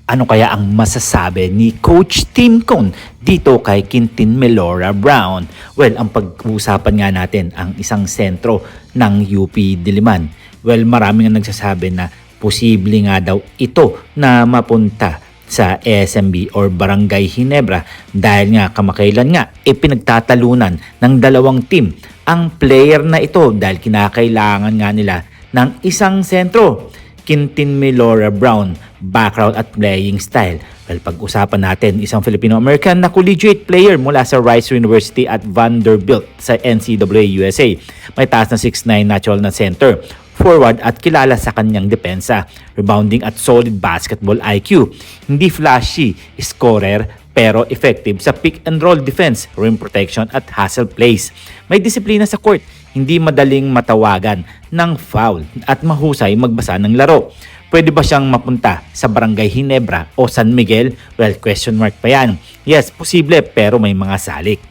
Ano kaya ang masasabi ni Coach Tim Cone dito kay Quintin Melora Brown? Well, ang pag-uusapan nga natin ang isang sentro ng UP Diliman. Well, marami nga nagsasabi na posible nga daw ito na mapunta sa SMB or Barangay Ginebra dahil nga kamakailan nga pinagtatalunan ng dalawang team ang player na ito dahil kinakailangan nga nila ng isang sentro. Quintin Melora Brown, background at playing style. Well, pag-usapan natin, isang Filipino-American na collegiate player mula sa Rice University at Vanderbilt sa NCAA USA. May taas na 6'9" natural na center, forward at kilala sa kanyang depensa, rebounding at solid basketball IQ. Hindi flashy, scorer, pero effective sa pick and roll defense, rim protection at hustle plays. May disiplina sa court, hindi madaling matawagan ng foul at mahusay magbasa ng laro. Pwede ba siyang mapunta sa Barangay Ginebra o San Miguel? Well, question mark pa yan. Yes, posible pero may mga salik.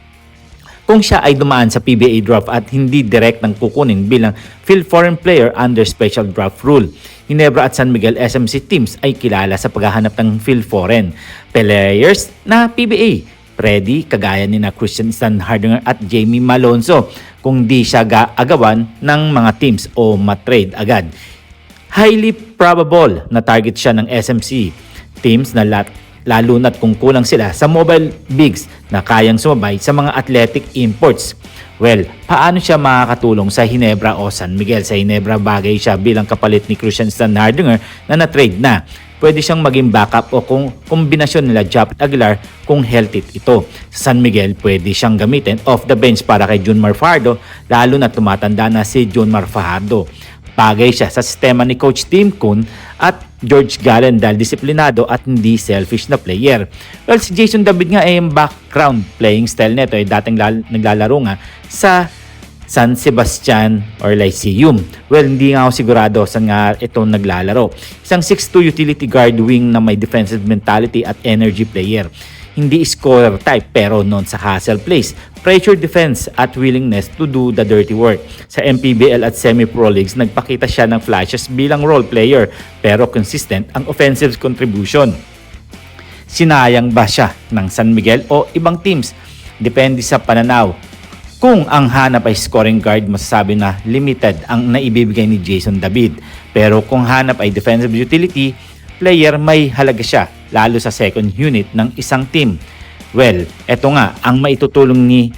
Kung siya ay dumaan sa PBA draft at hindi direct nang kukunin bilang field foreign player under special draft rule. Ginebra at San Miguel SMC teams ay kilala sa paghahanap ng field foreign players na PBA. Ready, kagaya ni na Christian Standhardinger at Jamie Malonzo kung di siya agawan ng mga teams o matrade agad. Highly probable na target siya ng SMC teams na lalo na't kung kulang sila sa mobile bigs na kayang sumabay sa mga athletic imports. Well, paano siya makakatulong sa Ginebra o San Miguel? Sa Ginebra, bagay siya bilang kapalit ni Christian Standhardinger na na-trade na. Pwede siyang maging backup o kung kombinasyon nila Japet Aguilar kung healthy ito. Sa San Miguel, pwede siyang gamitin off the bench para kay Junmar Fajardo, lalo na tumatanda na si Junmar Fajardo. Bagay siya sa sistema ni Coach Tim Cone at George Gallen dahil disiplinado at hindi selfish na player. Well, si Jason David nga ay yung background playing style nito ay dating naglalaro nga sa San Sebastian or Lyceum. Well, hindi nga ako sigurado saan nga ito naglalaro. Isang 6'2" utility guard wing na may defensive mentality at energy player. Hindi scorer type pero known sa hustle plays, pressure defense at willingness to do the dirty work. Sa MPBL at semi-pro leagues, nagpakita siya ng flashes bilang role player pero consistent ang offensive contribution. Sinayang ba siya ng San Miguel o ibang teams? Depende sa pananaw. Kung ang hanap ay scoring guard, masasabi na limited ang naibibigay ni Jason David. Pero kung hanap ay defensive utility player, may halaga siya lalo sa second unit ng isang team. Well, eto nga ang maitutulong ni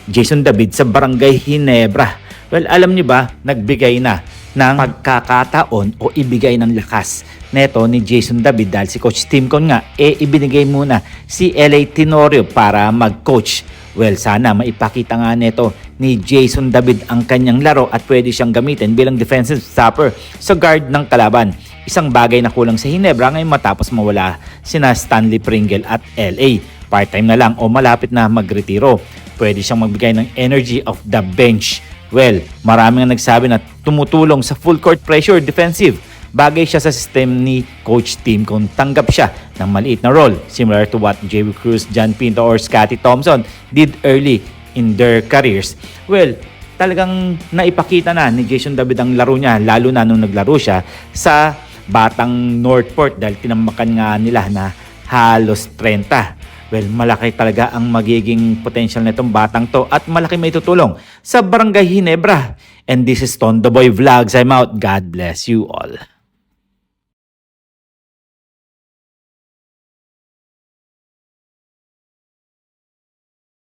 Jason David sa Barangay Ginebra. Well, alam niyo ba, nagbigay na ng pagkakataon o ibigay ng lakas neto ni Jason David dahil si Coach Tim Cone nga ibinigay muna si LA Tenorio para mag-coach. Well, sana maipakita nga neto ni Jason David ang kanyang laro at pwede siyang gamitin bilang defensive stopper sa guard ng kalaban. Isang bagay na kulang sa Ginebra ngayon matapos mawala sina Stanley Pringle at LA. Part-time na lang o malapit na magretiro. Pwede siyang magbigay ng energy of the bench. Well, maraming nagsabi na tumutulong sa full court pressure defensive. Bagay siya sa system ni Coach Tim kung tanggap siya ng maliit na role, similar to what J.W. Cruz, John Pinto or Scottie Thompson did early in their careers. Well, talagang naipakita na ni Jason David ang laro niya, lalo na nung naglaro siya sa Batang Northport dahil tinamakan nga nila na halos 30. Well, malaki talaga ang magiging potential nitong batang to at malaki may tutulong sa Barangay Ginebra. And this is Tondo Boy Vlogs. I'm out. God bless you all.